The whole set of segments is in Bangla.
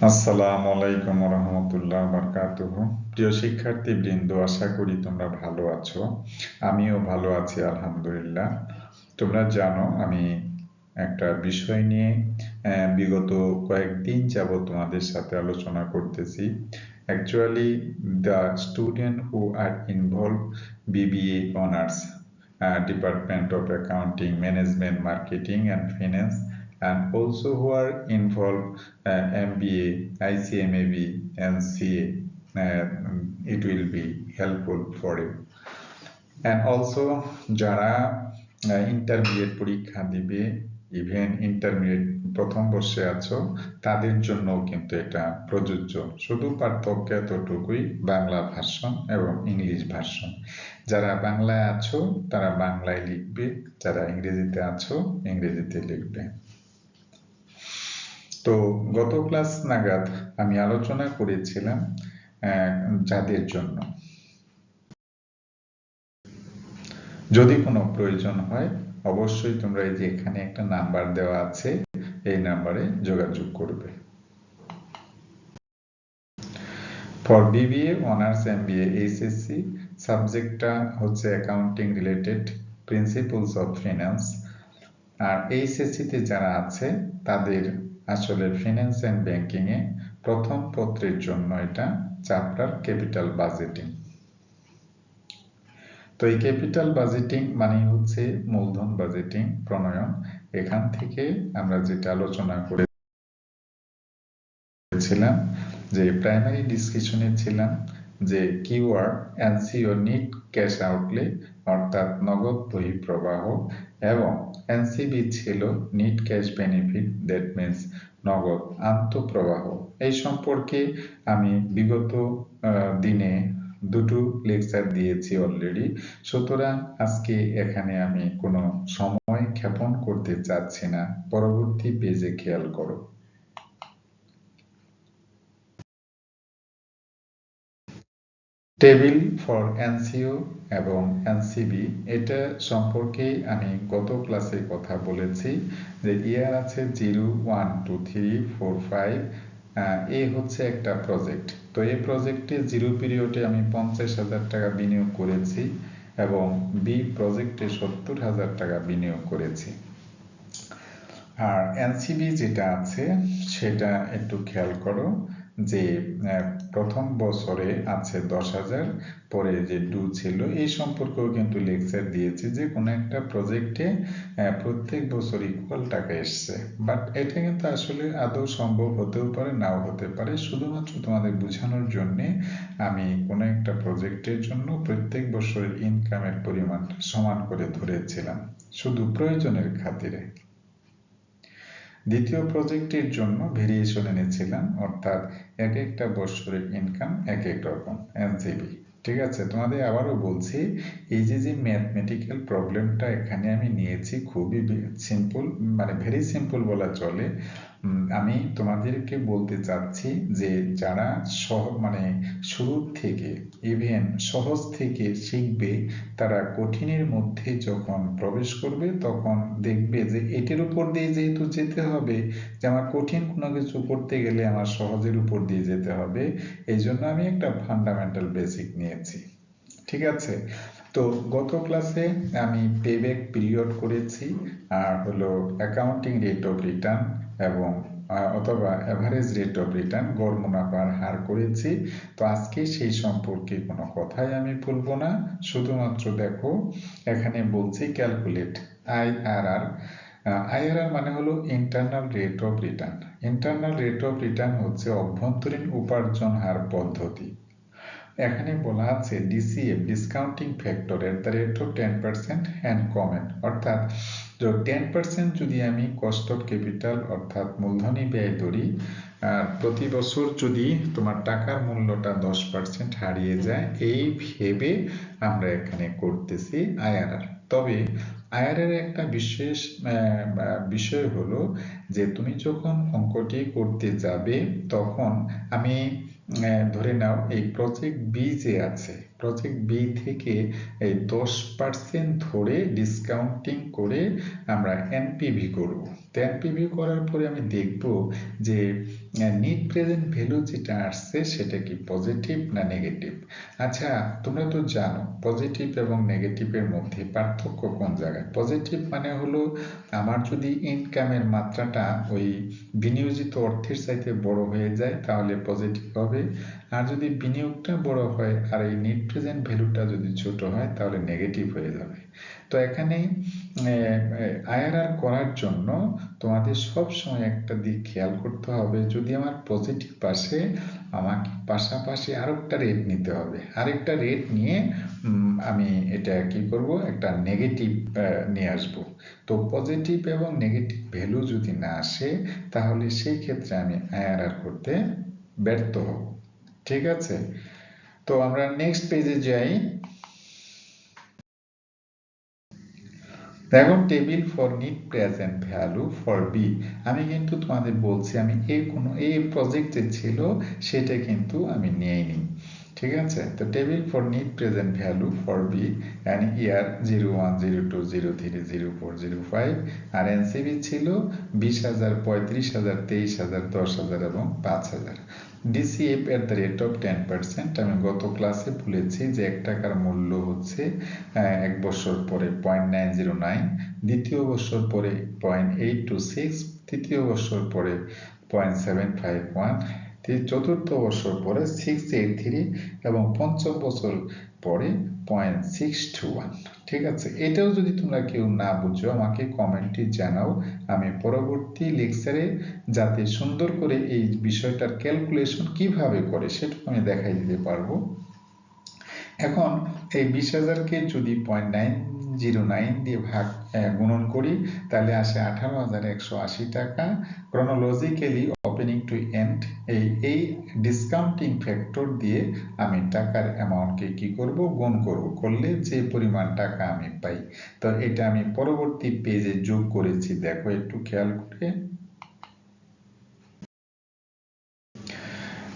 আসসালামু আলাইকুম রহমতুল্লাহ বারকাতুহু। প্রিয় শিক্ষার্থীবৃন্দ, আশা করি তোমরা ভালো আছো। আমিও ভালো আছি আলহামদুলিল্লাহ। তোমরা জানো আমি একটা বিষয় নিয়ে বিগত কয়েকদিন যাবত তোমাদের সাথে আলোচনা করতেছি। Actually the student who are involve BBA honours, department of accounting, management, marketing and finance, and also who are involved MBA, ICMAB, and CA. It will be helpful for you. And also যারা ইন্টারমিডিয়েট পরীক্ষা দিবে, ইভেন ইন্টারমিডিয়েট প্রথম বর্ষে আছো, তাদের জন্য কিন্তু এটা প্রযোজ্য। শুধু পার্থক্য এতটুকুই, বাংলা ভার্সন এবং ইংলিশ ভার্সন। যারা বাংলায় আছো তারা বাংলায় লিখবে, যারা ইংরেজিতে আছো ইংরেজিতে লিখবে। তো গত ক্লাস নাগাদ আমি আলোচনা করেছিলাম যাদের জন্য যদি কোনো প্রয়োজন হয় অবশ্যই তোমরা এই যে এখানে একটা নাম্বার দেওয়া আছে, এই নাম্বারে যোগাযোগ করবে। For BBA honours MBA HSC সাবজেক্টটা হচ্ছে accounting related, principles of finance. আর এইচএসসিতে যারা আছে তাদের আসলে ফিন্যান্স অ্যান্ড ব্যাংকিংয়ে প্রথম পত্রের জন্য এটা চ্যাপ্টার ক্যাপিটাল বাজেটিং। তো এই ক্যাপিটাল বাজেটিং মানে হচ্ছে মূলধন বাজেটিং প্রণয়ন। এখান থেকে আমরা যেটা আলোচনা করেছিলাম যে প্রাইমারি ডিসকাশনে ছিলাম যে keyword NCO net cash outlay অর্থাৎ নগদ বহিঃপ্রবাহ, এবং এনসিবি ছিল net cash benefit, that means নগদ আন্তঃপ্রবাহ। এই সম্পর্কে আমি বিগত দিনে দুটো লেকচার দিয়েছি অলরেডি, সুতরাং আজকে এখানে আমি কোনো সময় ক্ষেপণ করতে চাচ্ছি না। পরবর্তী পেজে খেয়াল করো। টেবিল ফর এনসিও এবং এনসিবি, এটা সম্পর্কে আমি গত ক্লাসে কথা বলেছি যে ইয়ার আছে 0, 1, 2, 3, 4, 5। এ হচ্ছে একটা প্রজেক্ট। তো এই প্রজেক্টে জিরো পিরিয়ডে আমি 50,000 টাকা বিনিয়োগ করেছি এবং বি প্রজেক্টে 70,000 টাকা বিনিয়োগ করেছি। আর এনসিবি যেটা আছে সেটা একটু খেয়াল করো যে প্রথম বছরে আছে 10,000, পরে যে ডু ছিল এই সম্পর্কেও কিন্তু লেকচার দিয়েছি যে কোনো একটা প্রজেক্টে প্রত্যেক বছর ইকুয়াল টাকা এসছে, বাট এটা কিন্তু আসলে আদৌ সম্ভব হতেও পারে নাও হতে পারে। শুধুমাত্র তোমাদের বোঝানোর জন্যে আমি কোনো একটা প্রজেক্টের জন্য প্রত্যেক বছরের ইনকামের পরিমাণটা সমান করে ধরেছিলাম, শুধু প্রয়োজনের খাতিরে। দ্বিতীয় প্রজেক্টের জন্য ভেরিয়েশন এনেছিলাম, অর্থাৎ এক একটা বছরের ইনকাম এক এক রকম এনসিবি। ঠিক আছে, তোমাদের আবারও বলছি এই যে ম্যাথমেটিক্যাল প্রবলেমটা এখানে আমি নিয়েছি খুবই সিম্পল, মানে ভেরি সিম্পল বলা চলে। আমি তোমাদেরকে বলতে চাচ্ছি যে যারা মানে শুরু থেকে ইভেন সহজ থেকে শিখবে, তারা কঠিনের মধ্যে যখন প্রবেশ করবে তখন দেখবে যে এটির উপর দিয়ে যেহেতু যেতে হবে, যে আমার কঠিন কোনো কিছু করতে গেলে আমার সহজের উপর দিয়ে যেতে হবে, এই জন্য আমি একটা ফান্ডামেন্টাল বেসিক নিয়েছি। ঠিক আছে, তো গত ক্লাসে আমি পেব্যাক পিরিয়ড করেছি, আর হলো অ্যাকাউন্টিং রেট অফ রিটার্ন এবং অথবা অ্যাভারেজ রেট অফ রিটার্ন, গড় মুনাফার হার করেছি। তো আজকে সেই সম্পর্কে কোনো কথাই আমি বলবো না, শুধুমাত্র দেখো এখানে বলছি ক্যালকুলেট আইআরআর। আইআরআর মানে হলো internal rate of return. Internal rate of return হচ্ছে অভ্যন্তরীণ উপার্জন হার পদ্ধতি। এখানে বলা আছে DCF, discounting factor at the rate of 10% and comment, অর্থাৎ 10% যদি আমি কস্ট অফ ক্যাপিটাল অর্থাৎ মূলধনী ব্যয় ধরি, আর প্রতি বছর যদি তোমার টাকার মূল্যটা 10% হারিয়ে যায়, এই ভেবে আমরা এখানে করতেছি আইআরআর। তবে আইআরআর একটা বিশেষ বিষয় হলো যে তুমি যখন অঙ্কটি করতে যাবে তখন আমি ধরে নাও এই প্রজেক্ট বি যে আছে, প্রজেক্ট বি থেকে এই 10% ধরে ডিসকাউন্টিং করে আমরা এনপিভি করব। তো এনপিভি করার পরে আমি দেখব যে নিট প্রেজেন্ট ভ্যালু যেটা আসছে সেটা কি পজিটিভ না নেগেটিভ। আচ্ছা, তোমরা তো জানো পজিটিভ এবং নেগেটিভের মধ্যে পার্থক্য কোন জায়গায়। পজিটিভ মানে হলো আমার যদি ইনকামের মাত্রাটা ওই বিনিয়োজিত অর্থের চাইতে বড় হয়ে যায় তাহলে পজিটিভ হবে, আর যদি বিনিয়োগটা বড় হয় আর এই নেট প্রেজেন্ট ভ্যালুটা যদি ছোট হয় তাহলে নেগেটিভ হয়ে যাবে। তো এখানে আইআরআর করার জন্য তোমাদের সব সময় একটা দিক খেয়াল করতে হবে, যদি আমার পজিটিভ আসে আমাকে পাশাপাশি আরেকটা রেট নিতে হবে, আরেকটা রেট নিয়ে আমি এটা কি করব, একটা নেগেটিভ নিয়ে আসব। তো পজিটিভ এবং নেগেটিভ ভ্যালু যদি না আসে তাহলে সেই ক্ষেত্রে আমি আইআরআর করতে ব্যর্থ হব। ঠিক আছে, তো আমরা নেক্সট পেজে যাই। দেখো table for net present value for B, আমি কিন্তু তোমাদের বলছি আমি এই প্রজেক্টে ছিল সেটা কিন্তু আমি নিইনি। ঠিক আছে, তো table for net present value for B and year 01, 02, 03, 04, 05 আর এনসিবি ছিল 20,000, 35,000, 23,000, 10,000 এবং 5,000। DCF at the rate of 10%। আমি গত ক্লাসে বলেছি যে 1 টাকার মূল্য হচ্ছে 1 বছর পরে 0.909, দ্বিতীয় বছর পরে 0.826, তৃতীয় বছর পরে 0.751, চতুর্থ বছর পরে 683 এবং পঞ্চম বছর পরে 0.621। ঠিক আছে, এটাও যদি তোমরা কেউ না বুঝো আমাকে কমেন্টে জানাও, আমি পরবর্তী লেকচারে যাতে সুন্দর করে এই বিষয়টার ক্যালকুলেশন কিভাবে করে সেটা আমি দেখাই দিতে পারবো। এখন এই 20,000কে যদি 0.909 দিয়ে গুণন করি তাহলে আসে 18,180 টাকা। ক্রনোলজিক্যালি ওপেনিং টু এন্ড এই ডিসকাউন্টিং ফ্যাক্টর দিয়ে আমি টাকার অ্যামাউন্টকে কি করব, গুণ করব, করলে যে পরিমাণ টাকা আমি পাই। তো এটা আমি পরবর্তী পেজে যোগ করেছি, দেখো একটু খেয়াল করে।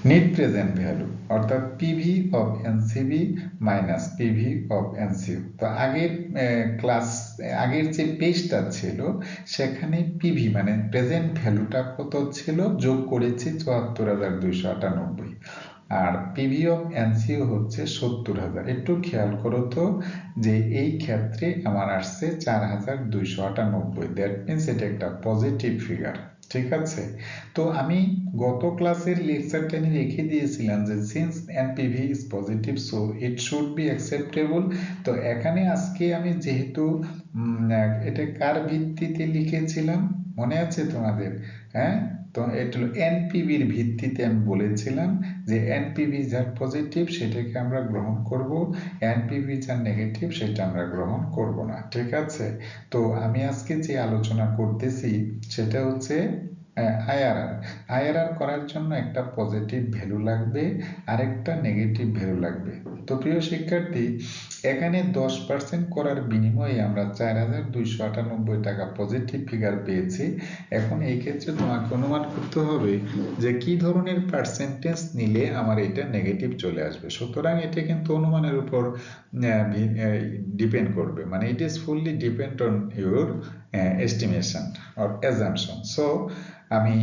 নিট প্রেজেন্ট ভ্যালু অর্থাৎ PV of NCB minus PV of NCU. তো আগের যে পেজটা ছিল সেখানে পিভি মানে প্রেজেন্ট ভ্যালুটা কত ছিল, যোগ করেছি 74,298, আর পিভি অফ এনসিইউ হচ্ছে 70,000। একটু খেয়াল করো তো যে এই ক্ষেত্রে আমার আসছে 4,298, দ্যাট মিনস এটা একটা পজিটিভ ফিগার। ঠিক আছে, তো আমি গত ক্লাসের লেকচারটা নিয়ে রেখে দিয়েছিলাম যে since NPV is positive so it should be acceptable. তো এখানে আজকে আমি যেহেতু এটা কার ভিত্তিতে লিখেছিলাম মনে আছে তোমাদের? হ্যাঁ, তো এটা হলো এনপিভির ভিত্তিতে আমি বলেছিলাম যে এনপিভি যার পজিটিভ সেটাকে আমরা গ্রহণ করব, এনপিভি যার নেগেটিভ সেটা আমরা গ্রহণ করব না। ঠিক আছে, তো আমি আজকে যে আলোচনা করতেছি সেটা হচ্ছে আইআরআর। আইআরআর করার জন্য একটা পজিটিভ ভ্যালু লাগবে আর একটা নেগেটিভ ভ্যালু লাগবে। তো প্রিয় শিক্ষার্থী, এখানে 10% করার বিনিময়ে আমরা 4,298 টাকা পজিটিভ ফিগার পেয়েছি। এখন এই ক্ষেত্রে তোমাকে অনুমান করতে হবে যে কি ধরনের পার্সেন্টেজ নিলে আমার এটা নেগেটিভ চলে আসবে। সুতরাং এটা কিন্তু অনুমানের উপর ডিপেন্ড করবে, মানে it is fully depend on your estimation or assumption. So আমি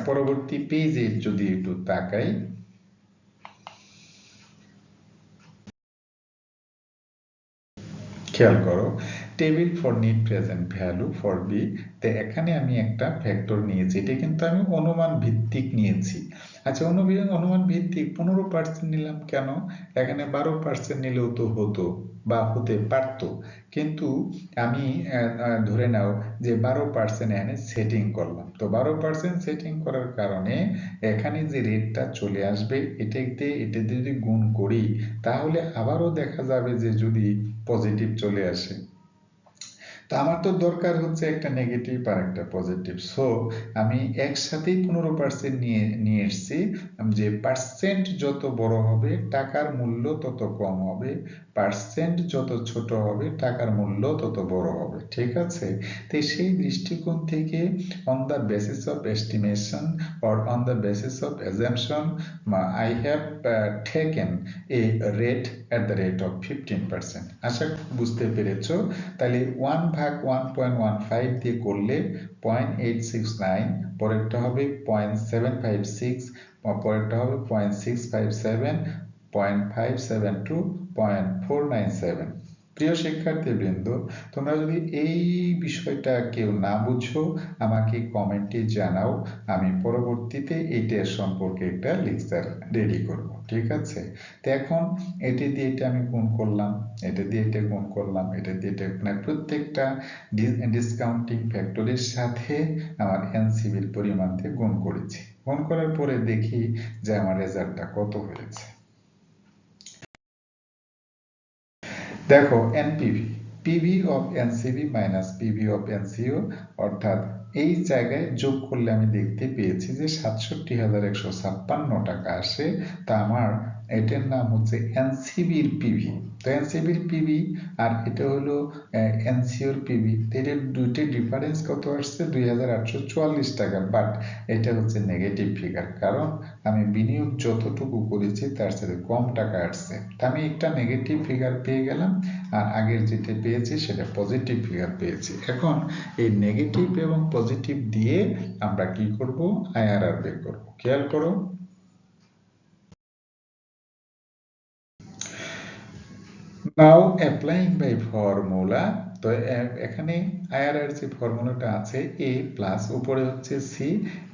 পরবর্তী পেজে যদি একটু তাকাই, খেয়াল করো table for net present value for B. তো এখানে আমি একটা ফ্যাক্টর নিয়েছি, এটা কিন্তু আমি অনুমান ভিত্তিক নিয়েছি। আচ্ছা, অনুমান ভিত্তিক 15% নিলাম কেন? এখানে 12% নিলেও তো হতো বা হতে পারত, কিন্তু আমি ধরে নাও যে 12% এখানে সেটিং করলাম। তো 12% সেটিং করার কারণে এখানে যে রেটটা চলে আসবে এটাতে যদি গুণ করি তাহলে আবারও দেখা যাবে যে যদি পজিটিভ চলে আসে, তো আমার তো দরকার হচ্ছে একটা নেগেটিভ আর একটা পজিটিভ। সো আমি একসাথেই 15% নিয়ে এসেছি, যে পার্সেন্ট যত বড় হবে টাকার মূল্য তত কম হবে, পার্সেন্ট যত ছোট হবে টাকার মূল্য তত বড় হবে। ঠিক আছে, তো সেই দৃষ্টিকোণ থেকে on the basis of estimation or on the basis of assumption I have taken a rate at the rate of 15%। আশা বুঝতে পেরেছো? তাহলে 1 ভাগ 1.15 দিয়ে করলে 0.869, পরেরটা হবে 0.756, পরেরটা হবে 0.657, 0.572, 0.497। প্রিয় শিক্ষার্থীবৃন্দ, তোমরা যদি এই বিষয়টা কেউ না বুঝো আমাকে কমেন্টে জানাও, আমি পরবর্তীতে এইটার সম্পর্কে একটা লেকচার রেডি করব, ঠিক আছে? তো এখন এটা দিয়ে এটা আমি গুণ করলাম, এটা দিয়ে এটা গুণ করলাম, এটা দিয়ে এটা, মানে প্রত্যেকটা ডিসকাউন্টিং ফ্যাক্টরের সাথে আমার এনসিবির পরিমাণ দিয়ে গুণ করেছি। গুণ করার পরে দেখি যে আমার রেজাল্টটা কত হয়েছে। দেখো NPV, PV of NCB minus PV of NCO, অর্থাৎ এই জায়গায় যোগ করলে আমি দেখতে পেয়েছি যে ৬৭,১৫৬ টাকা আসে। তা আমার এটার নাম হচ্ছে এনসিবির পিভি। তো এনসিবির পিভি আর এটা হলো এনসিওর পিভি, এটার দুইটার ডিফারেন্স কত আসছে? ২,৮৪৪ টাকা। বাট এটা হচ্ছে নেগেটিভ ফিগার, কারণ আমি বিনিয়োগ যতটুকু করেছি তার সাথে কম টাকা আসছে। তা আমি একটা নেগেটিভ ফিগার পেয়ে গেলাম, আর আগের যেটা পেয়েছি সেটা পজিটিভ ফিগার পেয়েছি। এখন এই নেগেটিভ এবং পজিটিভ দিয়ে আমরা কি করব? আইআরআর বের করব। খেয়াল করো, নাও অ্যাপ্লাইং বাই ফর্মুলা। তো এখানে আইআরআর যে ফর্মুলাটা আছে এ প্লাস উপরে হচ্ছে সি,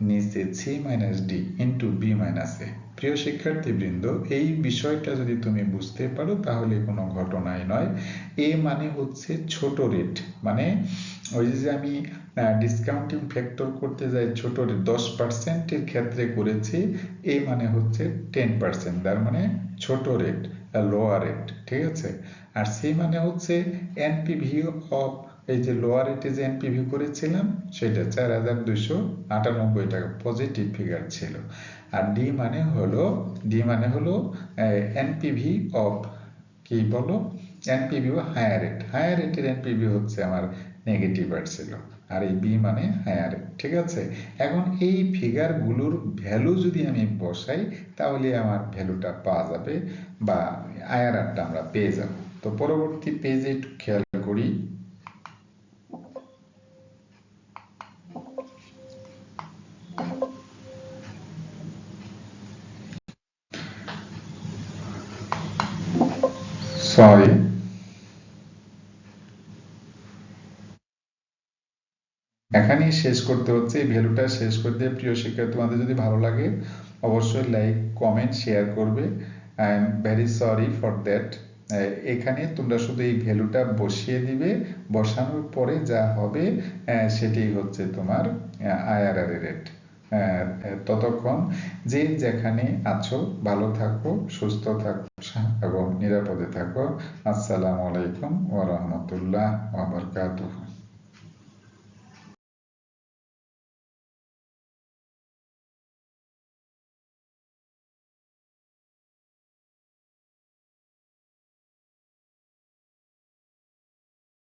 নিচে C minus D into B minus A. প্রিয় শিক্ষার্থীবৃন্দ, এই বিষয়টা যদি তুমি বুঝতে পারো তাহলে কোনো ঘটনাই নয়। এ মানে হচ্ছে ছোট রেট, মানে ওই যে আমি ডিসকাউন্টিং ফ্যাক্টর করতে যাই ছোট রেট 10%-এর ক্ষেত্রে করেছি, এ মানে হচ্ছে 10%, তার মানে ছোট রেট, লোয়ার রেট, ঠিক আছে? আর সি মানে হচ্ছে এনপিভি অফ, এই যে লোয়ার রেটে যে এনপিভি করেছিলাম সেটা 4,298 টাকা, পজিটিভ ফিগার ছিল। আর ডি মানে হলো এনপিভি অফ, কি বলো, এনপিভি হায়ার রেট, হায়ার রেটের এনপিভি হচ্ছে আমার নেগেটিভ আসছিল। আর এই বি মানে হায়ার রেট, ঠিক আছে? এখন এই ফিগারগুলোর ভ্যালু যদি আমি বসাই তাহলে আমার ভ্যালুটা পাওয়া যাবে, বা আইআরআরটা আমরা পেয়ে যাব। তো পরবর্তী পেজে একটু খেয়াল করি। সরি, এখানেই শেষ করতে হচ্ছে, এই ভ্যালুটা শেষ করতে। প্রিয় শিক্ষার্থী, তোমাদের যদি ভালো লাগে অবশ্যই লাইক কমেন্ট শেয়ার করবে। I am very sorry for that. এখানে তোমরা শুধু এই ভ্যালুটা বসিয়ে দিবে, বসানোর পরে যা হবে সেটাই হচ্ছে তোমার আইআরআর রেট। ততক্ষণ যে যেখানে আছো ভালো থাকো, সুস্থ থাকো এবং নিরাপদে থাকো। আসসালামু আলাইকুম ওয়া রাহমাতুল্লাহ ওয়া বারাকাতুহু।